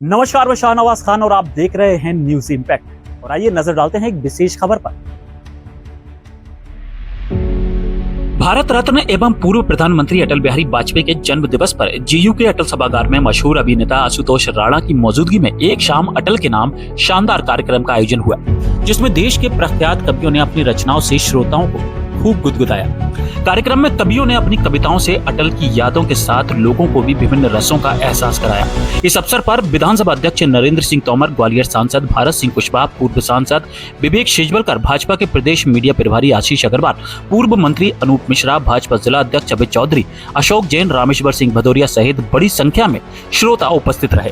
नमस्कार, मैं शाहनवाज खान और आप देख रहे हैं न्यूज इंपैक्ट। और आइए नजर डालते हैं एक विशेष खबर पर। भारत रत्न एवं पूर्व प्रधानमंत्री अटल बिहारी वाजपेयी के जन्म दिवस पर जीयू के अटल सभागार में मशहूर अभिनेता आशुतोष राणा की मौजूदगी में एक शाम अटल के नाम शानदार कार्यक्रम का आयोजन हुआ, जिसमें देश के प्रख्यात कवियों ने अपनी रचनाओं से श्रोताओं को खूब गुदगुदाया। कार्यक्रम में कवियों ने अपनी कविताओं से अटल की यादों के साथ लोगों को भी विभिन्न रसों का एहसास कराया। इस अवसर पर विधानसभा अध्यक्ष नरेंद्र सिंह तोमर, ग्वालियर सांसद भारत सिंह कुशवाहा, पूर्व सांसद विवेक शेजवलकर, भाजपा के प्रदेश मीडिया प्रभारी आशीष अग्रवाल, पूर्व मंत्री अनूप मिश्रा, भाजपा जिला अध्यक्ष अभय चौधरी, अशोक जैन, रामेश्वर सिंह भदौरिया सहित बड़ी संख्या में श्रोता उपस्थित रहे।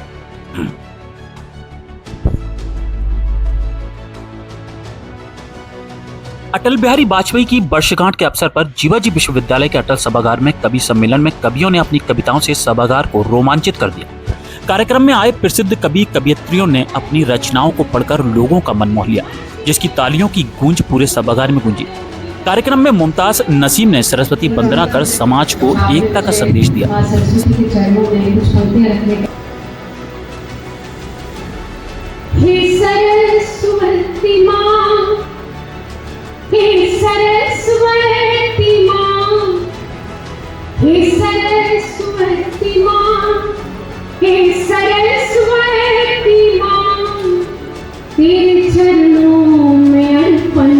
अटल बिहारी वाजपेयी की वर्षगांठ के अवसर पर जीवाजी विश्वविद्यालय के अटल सभागार में कवि सम्मेलन में कवियों ने अपनी कविताओं से सभागार को रोमांचित कर दिया। कार्यक्रम में आए प्रसिद्ध कवि कवियत्रियों ने अपनी रचनाओं को पढ़कर लोगों का मन मोह लिया, जिसकी तालियों की गूंज पूरे सभागार में गूंजी। कार्यक्रम में मुमताज नसीम ने सरस्वती वंदना कर समाज को एकता का संदेश दिया। तेरे चरणों में अर्पण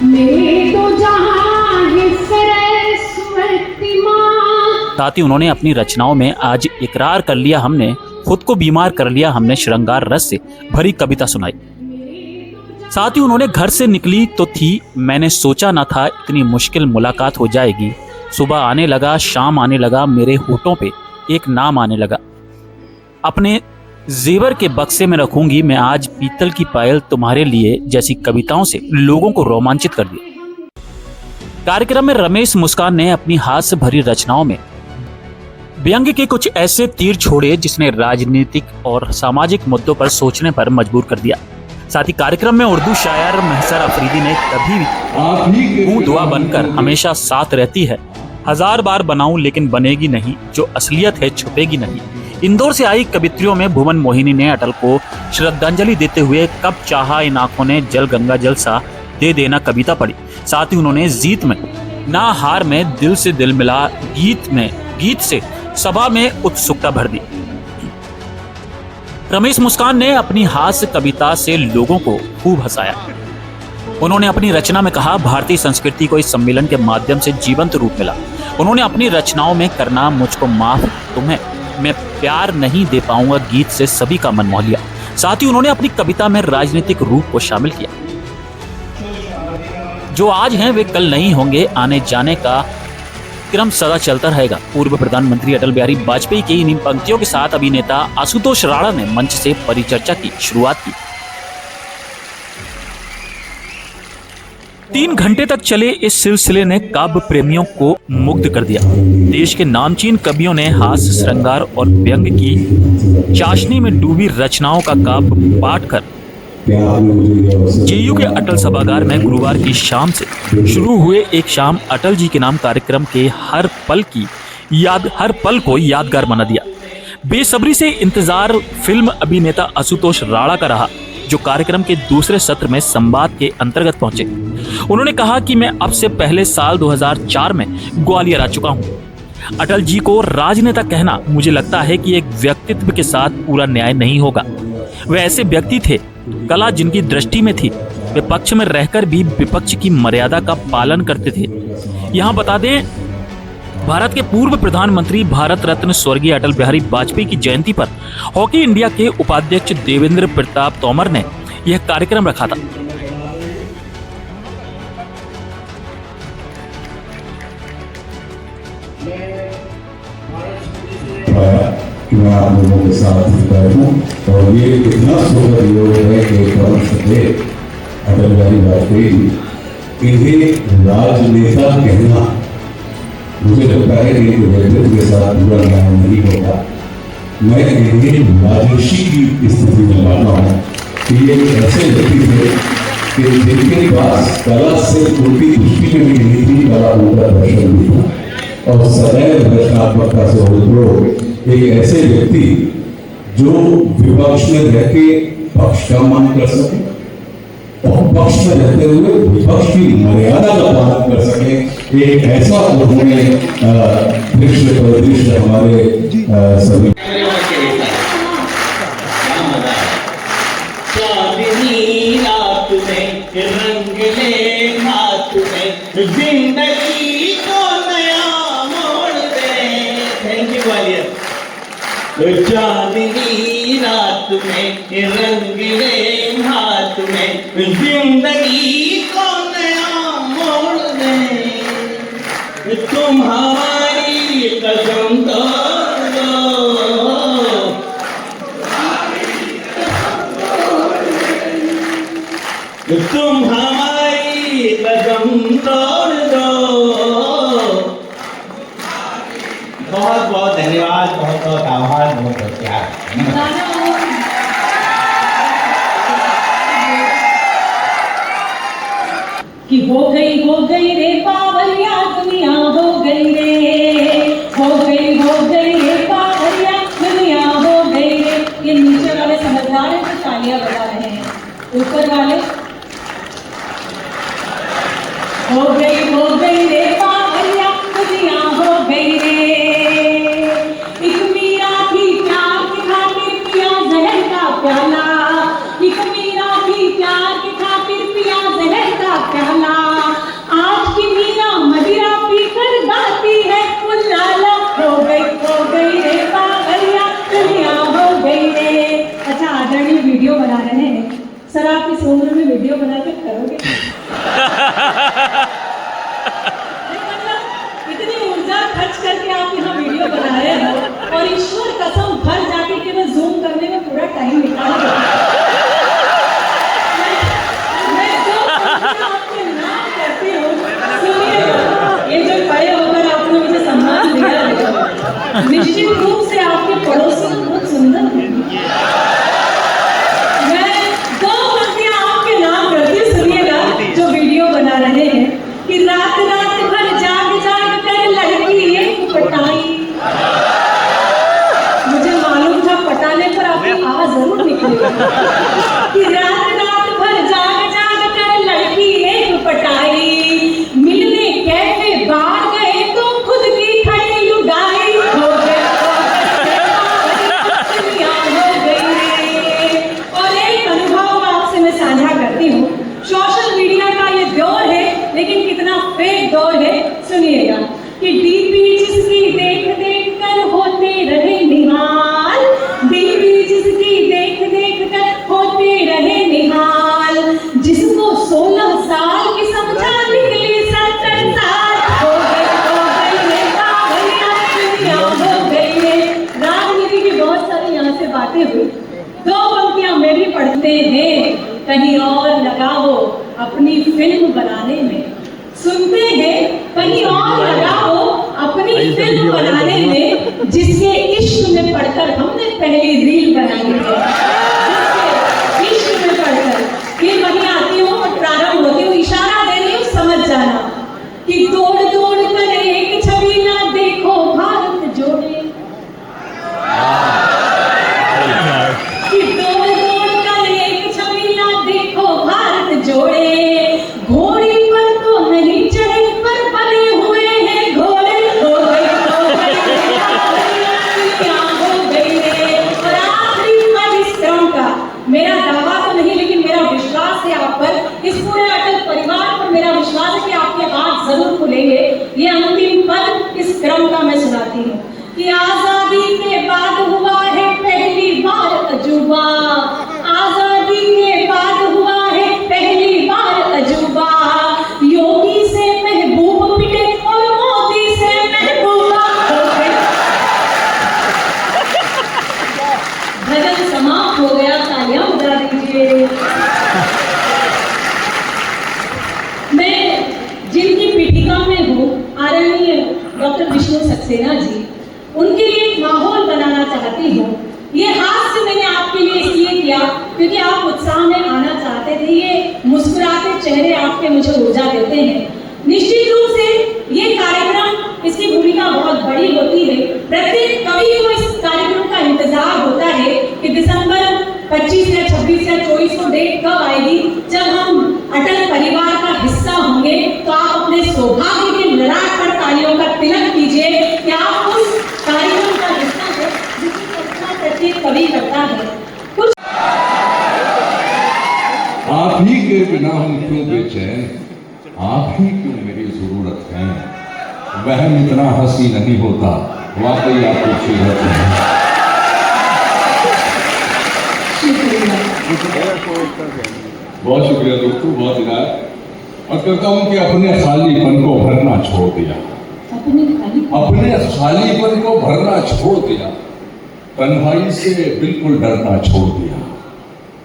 मेरे तो जहां है सरस्वती मां। साथ ही उन्होंने अपनी रचनाओं में आज इकरार कर लिया हमने, खुद को बीमार कर लिया हमने श्रृंगार रस से भरी कविता सुनाई। साथ ही उन्होंने घर से निकली तो थी, मैंने सोचा न था इतनी मुश्किल मुलाकात हो जाएगी। सुबह आने लगा, शाम आने लगा, मेरे होठों पे एक नाम आने लगा। अपने जेवर के बक्से में रखूंगी मैं आज पीतल की पायल तुम्हारे लिए, जैसी कविताओं से लोगों को रोमांचित कर दिया। कार्यक्रम में रमेश मुस्कान ने अपनी हास्य भरी रचनाओं में व्यंग्य के कुछ ऐसे तीर छोड़े जिसने राजनीतिक और सामाजिक मुद्दों पर सोचने पर मजबूर कर दिया। साथ ही कार्यक्रम में उर्दू शायर महसर अफरीदी ने कभी भी दुआ बनकर हमेशा साथ रहती है, हजार बार बनाऊं लेकिन बनेगी नहीं, जो असलियत है छुपेगी नहीं। इंदौर से आई कवित्रियों में भुवन मोहिनी ने अटल को श्रद्धांजलि देते हुए कब चाहा इन आंखों ने जल गंगा जल सा दे देना कविता पढ़ी। साथ ही उन्होंने जीत में ना हार में दिल से दिल मिला गीत से सभा में उत्सुकता भर दी। रमेश मुस्कान ने अपनी हास्य कविता से लोगों को खूब हंसाया। उन्होंने अपनी रचना में कहा, भारतीय संस्कृति को इस सम्मेलन के माध्यम से जीवंत रूप मिला। उन्होंने अपनी रचनाओं में करना मुझको माफ, तुम्हें मैं प्यार नहीं दे पाऊंगा गीत से सभी का मन मोह लिया। साथ ही उन्होंने अपनी कविता में राजनीतिक रूप को शामिल किया। जो आज हैं वे कल नहीं होंगे, आने जाने का क्रम सदा चलता रहेगा। पूर्व प्रधानमंत्री अटल बिहारी वाजपेयी की इन पंक्तियों के साथ अभिनेता आशुतोष राणा ने मंच से परिचर्चा की शुरुआत की। 3 घंटे तक चले इस सिलसिले ने काव्य प्रेमियों को मुग्ध कर दिया। देश के नामचीन कवियों ने हास्य, श्रृंगार और व्यंग्य की चाशनी में डूबी रचनाओं का काव्य पाठ कर जेयू के अटल सभागार में गुरुवार की शाम से शुरू हुए एक शाम अटल जी के नाम कार्यक्रम के हर पल को यादगार बना दिया। बेसब्री से इंतजार फिल्म अभिनेता आशुतोष राणा का रहा, जो कार्यक्रम के दूसरे सत्र में संवाद के अंतर्गत पहुंचे। उन्होंने कहा कि मैं अब से पहले साल 2004 में ग्वालियर आ चुका हूं। अटल जी को राजनेता कहना मुझे लगता है कि एक व्यक्तित्व के साथ पूरा न्याय नहीं होगा। वे ऐसे व्यक्ति थे, कला जिनकी दृष्टि में थी, वे पक्ष में रहकर भी विपक्ष की मर्यादा का पालन करते थे। यहाँ बता दें, भारत के पूर्व प्रधानमंत्री भारत रत्न स्वर्गीय अटल बिहारी वाजपेयी की जयंती पर हॉकी इंडिया के उपाध्यक्ष देवेंद्र प्रताप तोमर ने यह कार्यक्रम रखा था। मैं आप लोगों के साथ बैठूं और ये इतना सुखद योग है कि अटल बिहारी वाजपेयी, इन्हें राजनेता कहना मुझे लगता है कि व्यक्तित्व के साथ पूरा न्याय नहीं होगा। मैं इन्हें राजर्षि की स्थिति में लाता हूँ कि ये ऐसे व्यक्ति थे कि जिनके पास कला से उनकी दृष्टि में भी नहीं थी, कला उनका दर्शन भी था और सदैव रचनात्मकता से एक ऐसे व्यक्ति जो विपक्ष में रह के पक्ष का मान कर सके और पक्ष में रहते हुए विपक्ष की मर्यादा का पालन कर सके, एक ऐसा उन्होंने दृश्य परिदृश्य हमारे सभी जिंदगी को नया मोड़ दे। Thank you Gwalior. चांदनी रात में रंगले हाथ में जिंदगी को नया मोड़ दे। तुम हमारी कसम तोड़ दो, तुम हमारी कसम तोड़ दो। बहुत बहुत धन्यवाद, बहुत बहुत आभार, बहुत बहुत प्यार। कि हो गई रे बावरिया दुनिया हो गई रे, हो गई रे बावरिया दुनिया हो गई रे। ये नीचे वाले समझदार हैं तो तालियां बजा रहे हैं, ऊपर वाले हो गई रे बावरिया दुनिया हो गई रे। एक मीरा भी प्यार की खातिर पिया जहर का प्याला, एक मीरा भी प्यार की खातिर पिया जहर का प्याला। आज की मीरा मदिरा पीकर गाती है उल्लाला। हो गई रे बावरिया दुनिया हो गई रे। अच्छा, आदरणीय वीडियो बना रहे हैं सर, आप इस उम्र में वीडियो बना के करोगे? इतनी ऊर्जा खर्च करके आप यहाँ वीडियो बना रहे हो और ईश्वर कसम भर जाके कि मैं जूम करने में पूरा टाइम निकाल रहा हूँ। मैं जो आपके नाम करती हूँ, सुनिएगा, ये जो खड़े होकर आपने मुझे सम्मान दिया है, निश्चित रूप से आपके पड़ोसी बहुत सुंदर हैं। मैं दो पंक्तियां आपके नाम करती हूँ, सुनिएगा, जो वीडियो बना रहे हैं कि रात रात भर जाग जाग कर लड़की एक पटाई। मुझे मालूम था पटाने पर आपकी आवाज जरूर निकलेगी कि रात रात भर जाग जाग कर लड़की एक पटाई। मिलने कैफे बाहर गए तो खुद की खड़ी लुगाई। हो गई रे। और एक अनुभव आपसे मैं साझा करती हूँ। सोशल मीडिया का ये दौर है, लेकिन कितना फेक दौर है, सुनिएगा कि डीपी जिसकी देख देख कर होते रहे निहाल, डीपी जिसकी देख देख कर होते रहे निहाल। जिसको 16 साल की समझा निकली 70 साल। हो गई रे बावरिया दुनिया हो गई रे। राजनीति की बहुत सारी यहाँ से बातें हुई, दो पंक्तियां में भी पढ़ते हैं। कहीं और लगाओ अपनी फिल्म बनाने में, सुनते हैं कहीं और लगाओ अपनी फिल्म बनाने में। जिसके इश्क में पढ़कर हमने पहली रील बनाई है, जिसके इश्क में पढ़कर ये वही आती हूँ और प्रारंभ होती हूँ, इशारा दे रही हूँ, समझ जाना कि दौड़ दौड़ कर एक छवि ना देखो भारत जोड़े। कि दौड़ दौड़ कर एक छवि ना देखो भारत जोड़े। घोड़ी पर तो नहीं चढ़े पर बने हुए हैं घोड़े। हो गई रे। और आखिरी परिश्रम का मेरा दावा तो नहीं, लेकिन मेरा विश्वास है आप पर, इस पूरे अटल परिवार पर मेरा विश्वास है कि आपके हाथ जरूर खुलेंगे। ये अंतिम पद इस क्रम का मैं सुनाती हूँ कि आजादी के बाद हुआ है पहली बार अजूबा। आजादी के बाद हुआ है पहली बार अजूबा। योगी से महबूब पिटे और मोदी से महबूबा। भजन समाप्त हो गया, तालियां बजा दीजिए। मैं जिनकी पीठिका में हूँ, आदरणीय डॉक्टर विष्णु सक्सेना जी, उनके लिए एक माहौल बनाना चाहती हूँ। ये हास्य मैंने आपके लिए इसलिए किया क्योंकि आप उत्साह में आना चाहते थे। ये मुस्कुराते चेहरे आपके मुझे ऊर्जा देते हैं। निश्चित रूप से ये कार्यक्रम, इसकी भूमिका बहुत बड़ी होती है। प्रत्येक कवि को इस कार्यक्रम का इंतजार होता है 25 या 26 या 24 को डेट कब आएगी जब हम अटल परिवार का हिस्सा होंगे, तो आप अपने सौभाग्य के ललाट पर तालियों का तिलक कीजिए कि आप उस कार्यक्रम का हिस्सा है जिसकी कल्पना प्रत्येक कवि करता है। कुछ आप ही के बिना हम क्यों बेचैन, आप ही क्यों मेरी जरूरत है। वहम इतना हंसी नहीं होता, वाकई आप खूबसूरत हैं। बहुत शुक्रिया दोस्तों, बहुत इनायत। और कहता हूँ कि अपने खालीपन को भरना छोड़ दिया, अपने खालीपन को भरना छोड़ दिया, तन्हाई से बिल्कुल डरना छोड़ दिया।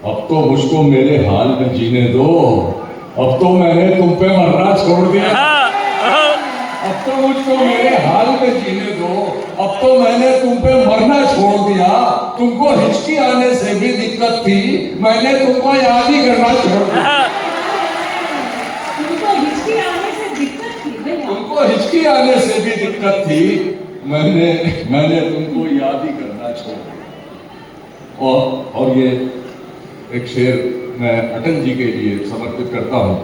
अब तो मुझको मेरे हाल में जीने दो, अब तो मैंने तुम पे मरना छोड़ दिया। अब तो मुझको मेरे हाल में जीने दो, अब तो मैंने तुम पे मरना छोड़ दिया। तुमको हिचकी आने से भी दिक्कत थी, मैंने तुमको याद ही करना छोड़ दिया। तुमको हिचकी आने से दिक्कत थी भैया, तुमको हिचकी आने से भी दिक्कत थी, मैंने तुमको याद ही करना छोड़ दिया। और ये एक शेर मैं अटल जी के लिए समर्पित करता हूँ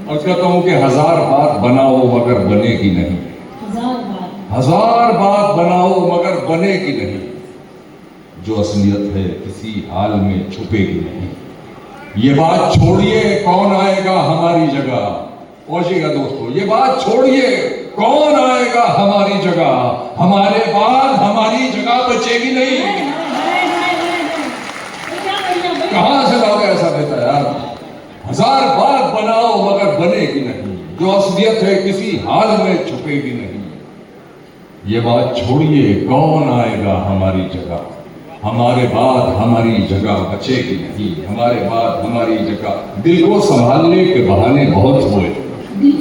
और कहता हूँ कि 1000 बात बनाओ मगर बनेगी नहीं, 1000 बात बनाओ मगर बनेगी नहीं। जो असलियत है किसी हाल में छुपेगी नहीं। ये बात छोड़िए कौन आएगा हमारी जगह, पहुंचेगा दोस्तों, ये बात छोड़िए कौन आएगा हमारी जगह, हमारे बाद हमारी जगह बचेगी नहीं। कहां से लाओगे ऐसा बेटा यार। 1000 बात बनाओ मगर बनेगी नहीं, जो असलियत है किसी हाल में छुपेगी नहीं। ये बात छोड़िए कौन आएगा हमारी जगह, हमारे बाद हमारी जगह बचेगी नहीं, हमारे बाद हमारी जगह। दिल को संभालने के बहाने बहुत हुए, दिल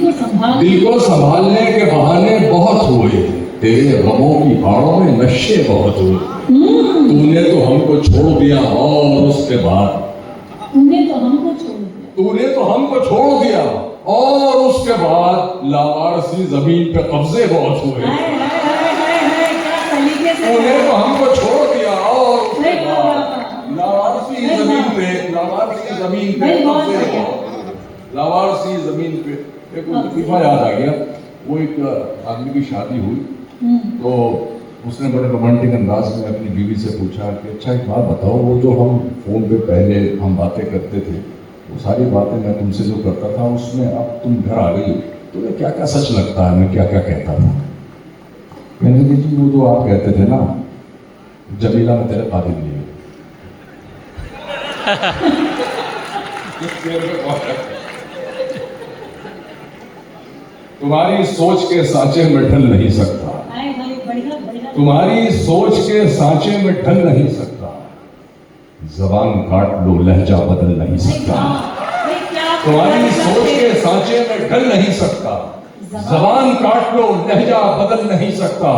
को संभालने के बहाने बहुत हुए, तेरे गमों की बाड़ों में नशे बहुत हुए। तूने तो हमको छोड़ दिया और उसके बाद, तूने तो हमको छोड़ दिया और उसके बाद लावारसी जमीन पे कब्जे बहुत हुए। तूने तो हमको छोड़ दिया और उसके बाद लावारसी जमीन पे कब्जे, लावारसी जमीन पे। एक लतीफा याद आ गया, वो एक आदमी की शादी हुई तो उसने बड़े रोमांटिक अंदाज में अपनी बीवी से पूछा कि अच्छा एक बात बताओ, वो जो हम फोन पे पहले हम बातें करते थे, वो सारी बातें मैं तुमसे जो करता था उसमें अब तुम घर आ गई, तुम्हें क्या क्या सच लगता है, मैं क्या क्या कहता था। कहने लगी जी वो जो आप कहते थे ना, जमीला में तेरे काबिल नहीं है। तुम्हारी सोच के सांचे में ढल नहीं सकता, तुम्हारी सोच के सांचे में ढल नहीं सकता। जबान काट लो लहजा बदल नहीं सकता, तुम्हारी सोच के सांचे में ढल नहीं सकता। जबान काट लो लहजा बदल नहीं सकता।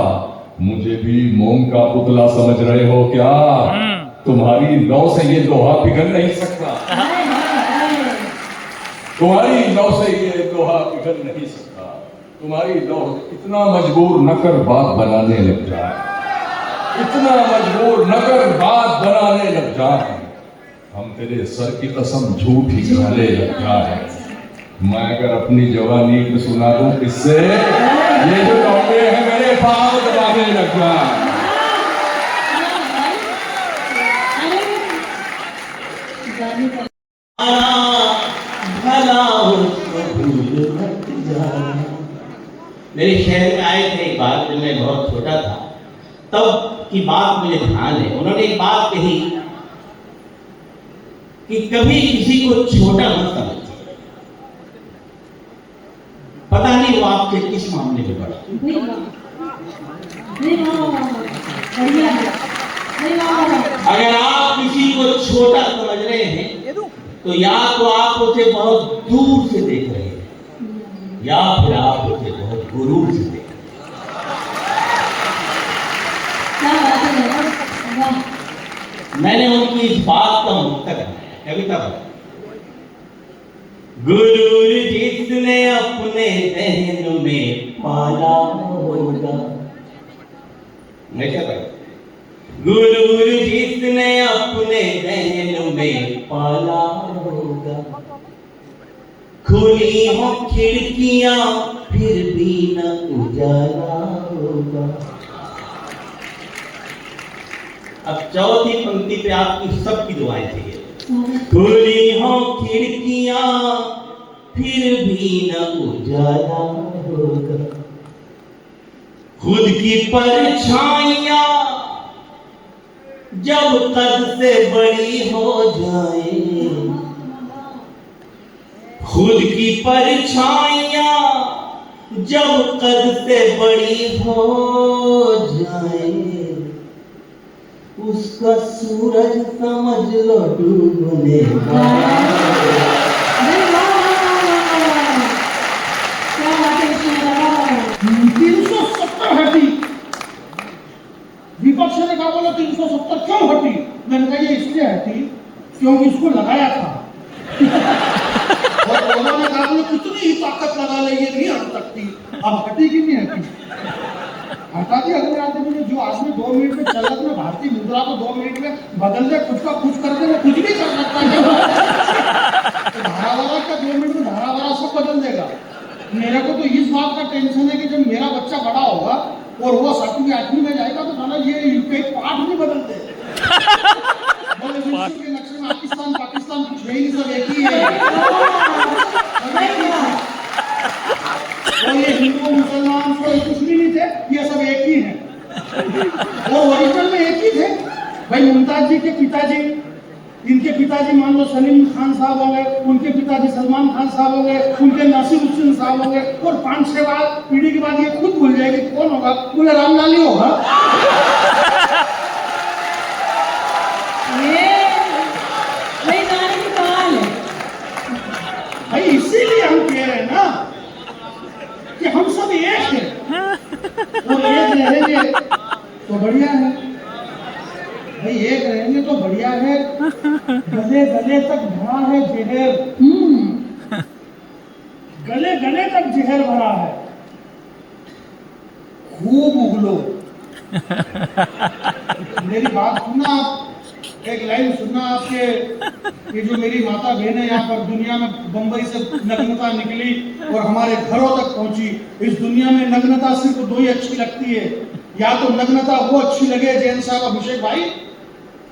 मुझे भी मोम का पुतला समझ रहे हो क्या, तुम्हारी लौ से ये लोहा पिघल नहीं सकता, तुम्हारी लौ से ये लोहा पिघल नहीं सकता। तुम्हारी लौ इतना मजबूर न कर बात बनाने लग जाए, इतना मजबूर न कर बात बनाने लग जाए। हम तेरे सर की कसम झूठ ही खाने लग जाए। मैं अगर अपनी जवानी को सुना दूं किससे, ये जो लौटे हैं मेरे पाँव दबाने लग जाए। मेरे शहर में आए थे एक बार जब मैं बहुत छोटा था, तब की बात मुझे ध्यान है। उन्होंने एक बात कही कि कभी किसी को छोटा मत समझो। पता नहीं वो आपके किस मामले में पड़ा। अगर आप किसी को छोटा समझ रहे हैं तो या तो आप उसे बहुत दूर से देख रहे हैं या फिर आप उसे बहुत गुरूर से देख रहे हैं। मैंने उनकी इस बात का मुक्तक बनाया, कविता बनाई। गुरूर जिसने अपने जहन में पाला होगा, मैं क्या भाई, गुरूर जिसने अपने जहन में पाला होगा, खुली हो खिड़कियां फिर भी न उजाला होगा। अब चौथी पंक्ति पे आपकी सबकी दुआएं चाहिए। खुली हो खिड़कियां फिर भी न उजाला होगा, खुद की परछाइयां जब कद से बड़ी हो जाए, खुद की परछाइयां जब कद से बड़ी हो जाए, उसका सूरज समझ लो डूबने का। अरे वाह, क्या बात है इसमें। 370 हटी। विपक्ष ने कहा बोला 370 क्यों हटी? मैंने कहा ये इसलिए हटी क्योंकि इसको लगाया था। और उन्होंने कहा बोले कितनी ही ताकत लगा ले ये नहीं हट सकती। अब हटी कि नहीं हटी? हटा दी अगले आदमी ने। जो आदमी 2 मिनट में चलत में भारतीय मुद्रा को 2 मिनट में बदल दे, कुछ का कुछ कर दे, वो कुछ भी कर सकता है। तो धारावारा का 2 मिनट में धारावारा सब बदल देगा। मेरे को तो इस बात का टेंशन है कि जब मेरा बच्चा बड़ा होगा और वो 7वीं 8वीं में जाएगा तो साला ये पार्ट नहीं बदलते। बोले विश्व के नक्शे में पाकिस्तान कुछ है ही, सब एक ही है। और ये हिंदू मुसलमान कोई कुछ भी नहीं थे, ये सब एक ही हैं। वो ओरिजिनल में एक ही थे। भाई मुमताज जी के पिताजी, इनके पिताजी मान लो सलीम खान साहब हो गए, उनके पिताजी सलमान खान साहब हो गए, उनके नासिर हुसैन साहब हो गए, और 5-6 बार पीढ़ी के बाद ये खुद भूल जाएगी कौन होगा। बोले रामलाल ही होगा। ये गाने की कमाल है। भाई इसीलिए हम कह रहे हैं ना कि हम सब एक हैं और एक रहेंगे तो बढ़िया है। भाई एक रहेंगे तो बढ़िया है। गले गले तक भरा है जहर, गले गले तक जहर भरा है, खूब उगलो। मेरी बात सुनना आप, एक लाइन सुनना आपके। ये जो मेरी माता बहन है यहाँ पर दुनिया में बंबई से नग्नता निकली और हमारे घरों तक पहुंची। इस दुनिया में नग्नता सिर्फ 2 ही अच्छी लगती है। या तो नग्नता वो अच्छी लगे जैन साहब अभिषेक भाई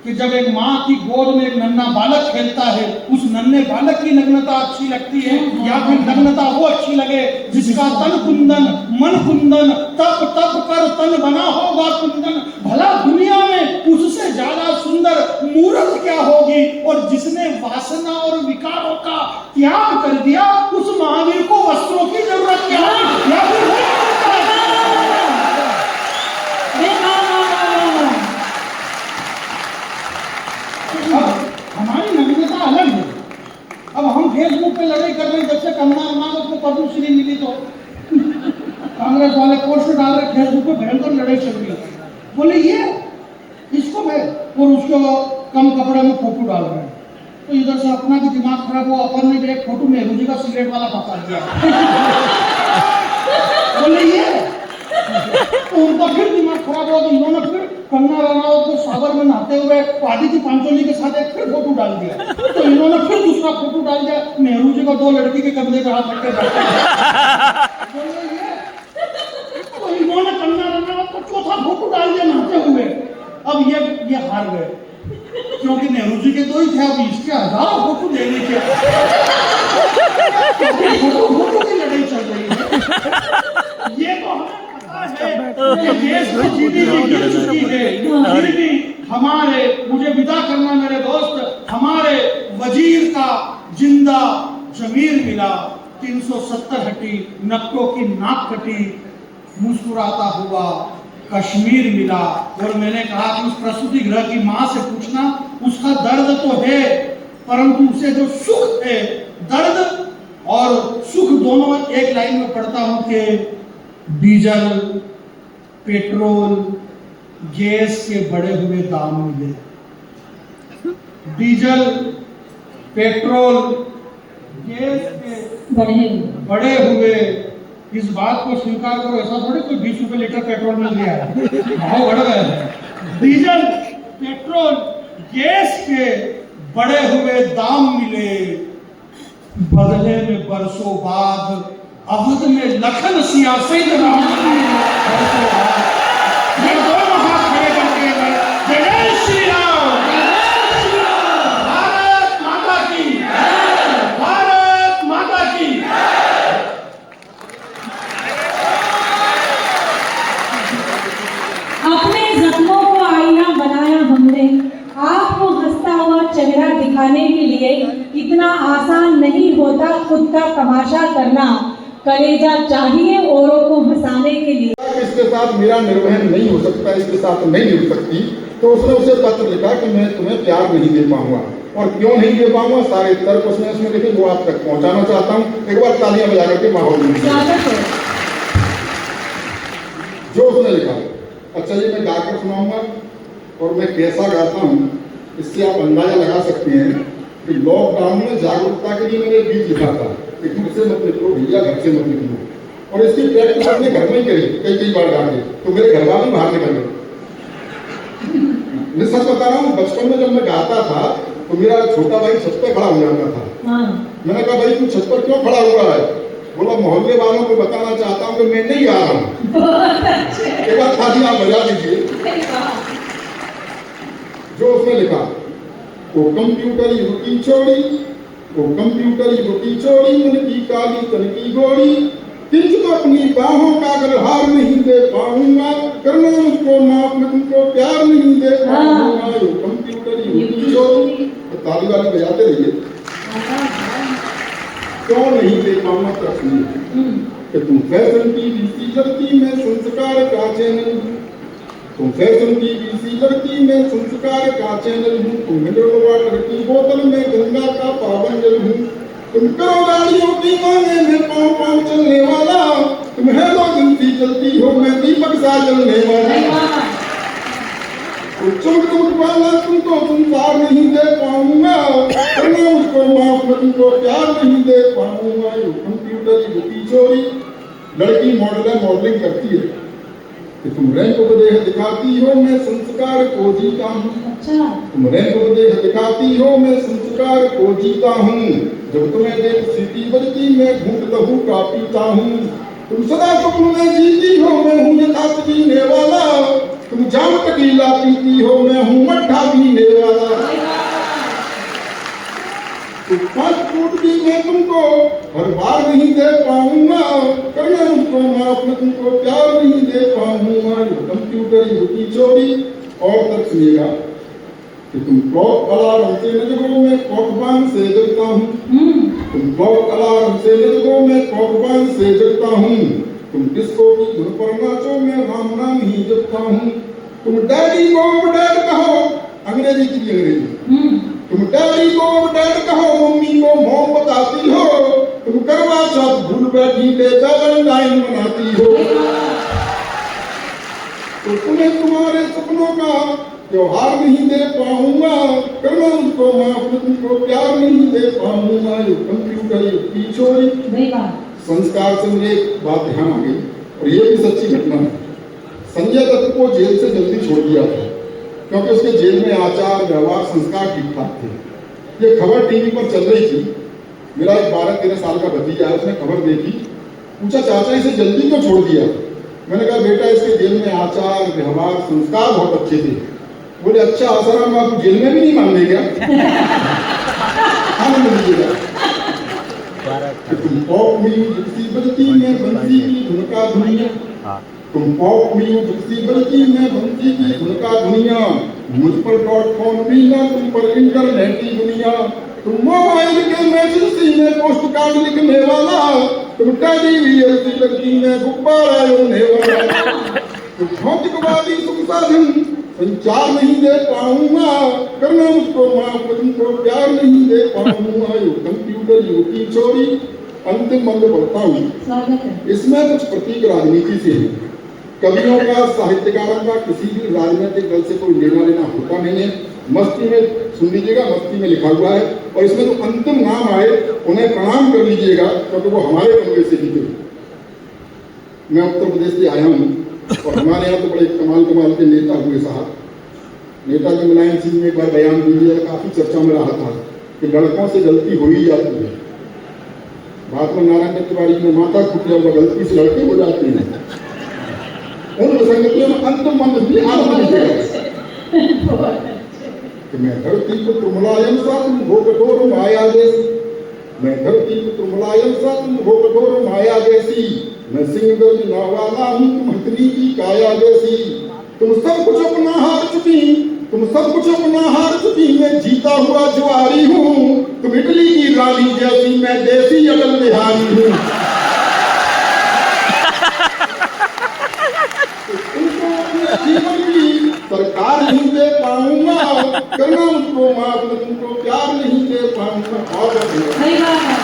कि जब एक माँ की गोद में एक नन्हा बालक खेलता है, उस नन्हे बालक की नग्नता अच्छी लगती है। या फिर नग्नता वो अच्छी लगे जिसका तन कुंदन मन कुंदन, तप तप कर तन बना होगा कुंदन। भला दुनिया में उससे ज्यादा सुंदर मूर्त क्या होगी। और जिसने वासना और विकारों का त्याग कर दिया, उस महावीर को वस्त्रों की जरूरत क्या है। या फिर हमारी नग्नता अलग है। अब हम फेसबुक पे लड़ाई कर रहे हैं। जब से कंगना रनावत को पद्मश्री मिली तो कांग्रेस वाले पोस्ट डाल रहे फेसबुक पे, भयंकर लड़ाई चल रही है। बोले ये इसको मैं, और उसको कम कपड़े में फोटो डाल रहे हैं। तो इधर से अपना भी दिमाग खराब हुआ। अपन ने भी एक फोटो नेहरू जी का सिगरेट वाला फंसा दिया। बोले ये, तो उनका फिर दिमाग खराब हुआ। तो इन्होंने फिर कंगना रनावत को सागर में नहाते हुए आदित्य पांचोली के साथ एक फिर फोटो डाल दिया। तो इन्होंने फिर दूसरा फोटो डाल दिया, नेहरू जी को 2 लड़की के कंधे पे हाथ रख के बैठे। तो इन्होंने कंगना रनावत को चौथा फोटो डाल दिया नहाते हुए। अब ये हार गए क्योंकि नेहरू जी के 2 ही थे। अब इसके हजारों फोटो लेने के फोटो की लड़ाई चल रही है। ये तो हमें देश की जीनी गिर चुकी है। फिर भी हमारे, मुझे विदा करना मेरे दोस्त, हमारे वजीर का जिंदा जमीर मिला। 370 हटी, नक्कों की नाक कटी, मुस्कुराता हुआ कश्मीर मिला। और मैंने कहा कि उस प्रसूति गृह की माँ से पूछना, उसका दर्द तो है परंतु उसे जो सुख है, दर्द और सुख दोनों एक लाइन में पढ़ता हूं कि डीजल पेट्रोल गैस के बढ़े हुए दाम मिले। डीजल पेट्रोल गैस के बढ़े हुए, इस बात को स्वीकार करो। ऐसा थोड़ी कोई 20 रुपए लीटर पेट्रोल मिल गया है, भाव बढ़ गए हैं। डीजल पेट्रोल गैस के बड़े हुए दाम मिले, बदले में बरसों बाद अवध में लखन सिया सिंह राम बरसों बाद ये दोनों हाथ खड़े करके जय जय श्री राम, भारत माता की, भारत माता की। अपने जख्मों को आईना बनाया हमने, आपको हंसता हुआ चेहरा दिखाने के लिए। इतना आसान नहीं होता खुद का तमाशा करना, कलेजा चाहिए औरों को हंसाने के लिए। इसके साथ मेरा निर्वहन नहीं हो सकता, इसके साथ नहीं मिल सकती, तो उसने उसे पत्र लिखा कि मैं तुम्हें प्यार नहीं दे पाऊंगा। और क्यों नहीं दे पाऊंगा, सारे तर्क उसने इसमें लिखे, वो आप तक पहुंचाना चाहता हूँ। एक बार तालियां बजा करके माहौल में जो उसने लिखा। अच्छा, ये मैं गाकर सुनाऊंगा और मैं कैसा गाता हूँ इससे आप अंदाजा लगा सकते हैं कि लॉकडाउन में जागरूकता के लिए मैंने एक गीत लिखा था कि घर से मत निकलो भैया, घर से मत निकलो। और इसकी प्रैक्टिस अपने घर में ही करी कई बार गा के, तो मेरे घर वाले बाहर निकल गए। मैं सच बता रहा हूँ, बचपन में जब मैं गाता था तो मेरा छोटा भाई छत पर खड़ा हो जाता था। मैंने कहा भाई तू छत पर क्यों खड़ा हुआ है? बोला मोहल्ले वालों को बताना चाहता हूँ कि मैं नहीं गा रहा हूँ। एक बार ताली आप बजा दीजिए। जो उसने लिखा, वो कंप्यूटर युवती छोड़ी, वो कंप्यूटर युवती छोड़ी, मन की काली तन की गोरी, किंच तो अपनी बाहों का अगर हार नहीं दे पाऊंगा, करना मुझको माफ, मैं तुमको प्यार नहीं दे पाऊंगा। वो कंप्यूटर युवती छोड़ी, तो ताली वाली बजाते रहिए। क्यों नहीं दे पाऊंगा कि तुम फैशन की बीसी लड़की में संस्कार का चैनल हूँ, तुम फैशन की बीसी लड़की में संस्कार का चैनल हूँ, तुम मिनरल वाटर की बोतल में गंगा का पावन जल हूँ, तुम करो गाड़ियों की मांगे में पाँव पाँव चलने वाला, तुम हेलोजन सी जलती हो, मैं दीपक सा जलने वाला। चमक वाला तुमको संसार नहीं दे पाऊंगा, करना उसको माफ, मैं तुमको प्यार नहीं दे पाऊंगा। कंप्यूटर युवती छोड़ी, लड़की मॉडल है, मॉडलिंग करती है कि तुम रैंक को देह दिखाती हो, मैं संस्कार को जीता हूँ। तुम रैंक को देह दिखाती हो, मैं संस्कार को जीता हूँ। जब तुम्हें देख सीटी बजती, मैं घूंट लहू का पीता हूँ। तुम सदा स्वप्न में जीती हो, मैं हूँ यथार्थ जीने वाला। तुम जाम टकीला पीती हो, मैं हूँ मट्ठा पीने वाला। तो 5 फुट भी मैं तुमको हर बार नहीं दे पाऊंगा, करना मुझको माफ, मैं तुमको प्यार नहीं दे पाऊंगा। कंप्यूटर युवती छोड़ी। और तक सुनिएगा कि तुम क्लॉक अलार्म से न जगो, मैं कॉकबान से जगता हूँ। तुम क्लॉक अलार्म से न जगो, मैं कॉकबान से जगता हूँ। तुम डिस्को की धुन पर नाचो, मैं राम नाम ही जपता हूँ। तुम डैडी को डैड कहो, अंग्रेजी की अंग्रेजी। तुम डैडी को डैड कहो, मम्मी को मॉम बताती हो। तुम करवा चौथ भूल बैठी, वैलेंटाइन मनाती हो। तो तुम्हें तुम्हारे सपनों का त्योहार नहीं दे पाऊंगा, करना मुझको माफ, तुमको प्यार नहीं दे पाऊंगा। कंप्यूटर युवती छोड़ी। संस्कार से मुझे एक बात ध्यान आ गई, और ये भी सच्ची घटना है। संजय दत्त को जेल से जल्दी छोड़ दिया था क्योंकि उसके जेल में आचार व्यवहार संस्कार ठीक ठाक थे। ये खबर टीवी पर चल रही थी। मेरा एक 12-13 साल का भतीजा है, उसने खबर देखी, पूछा चाचा इसे जल्दी क्यों छोड़ दिया? मैंने कहा बेटा इसके जेल में आचार व्यवहार संस्कार बहुत अच्छे थे। बोले अच्छा आसाराम आप जेल में भी नहीं मानने गया? हाँ लीजिएगा। तुम पॉप म्यूजिक सी बजती, मैं बंसी की धुन का धुनिया। तुम पॉप म्यूजिक सी बजती, मैं बंसी की धुन का धुनिया। मुझ पर .com भी ना, तुम पर इंटरनेट की दुनिया। तुम मोबाइल के मैसेज सी में पोस्ट कार्ड लिखने वाला। तुम टेडी बियर सी लड़की में गुब्बारा होने वाला। तुम भौतिकवादी सुख साधन संचार नहीं दे पाऊंगा, करना मुझको माफ, तुमको प्यार नहीं दे पाऊंगा। कंप्यूटर युवती छोड़ी। अंतिम मंत्र पढ़ता हूँ। इसमें कुछ प्रतीक राजनीति से है। कवियों का, साहित्यकारों का किसी भी राजनीतिक दल से कोई लेना देना होता नहीं है। मस्ती में सुन लीजिएगा, मस्ती में लिखा हुआ है। और इसमें जो अंतिम नाम आए उन्हें प्रणाम कर लीजिएगा क्योंकि वो हमारे कमरे से लिखे। मैं उत्तर प्रदेश से आया हूँ और हमारे यहाँ तो बड़े कमाल के नेता हुए साहब। नेताजी मुलायम सिंह ने एक बार बयान दिया, काफी चर्चा में रहा था कि लड़कों से गलती हो ही जाती है। बाद में नारायण दत्त तिवारी ने माता खुटिया हुआ गलती से लड़के हो जाते हैं। उन विसंगतियों में अंतिम मंत्र भी आत्म कि मैं धरती पुत्र मुलायम सा तुम हो कठोर माया जैसी, मैं धरती पुत्र मुलायम सा तुम हो कठोर माया जैसी, मैं सिंह गर्ज नावाला हूँ तुम हथनी की काया जैसी, तुम सब कुछ अपना हार चुकी, तुम सब कुछ अपना हार चुकी, मैं जीता हुआ जुआरी हूँ, तुम इटली की रानी जैसी, मैं देसी अटल बिहारी हूँ। उनको अपने जीवन की सरकार नहीं दे पाऊंगा, करना मुझको माफ, मैं तुमको प्यार नहीं दे पाऊंगा। और सही बात है।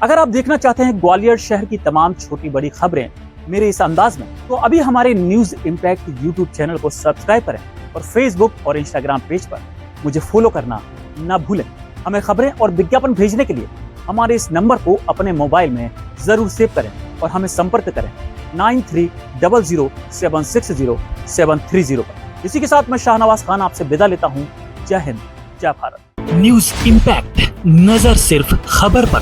अगर आप देखना चाहते हैं ग्वालियर शहर की तमाम छोटी बड़ी खबरें मेरे इस अंदाज में, तो अभी हमारे न्यूज इम्पैक्ट यूट्यूब चैनल को सब्सक्राइब करें और फेसबुक और इंस्टाग्राम पेज पर मुझे फॉलो करना ना भूलें। हमें खबरें और विज्ञापन भेजने के लिए हमारे इस नंबर को अपने मोबाइल में जरूर सेव करें और हमें संपर्क करें 9300760730 पर। इसी के साथ मैं शाहनवाज खान आपसे विदा लेता हूँ। जय हिंद, जय भारत। न्यूज इम्पैक्ट, नजर सिर्फ खबर पर।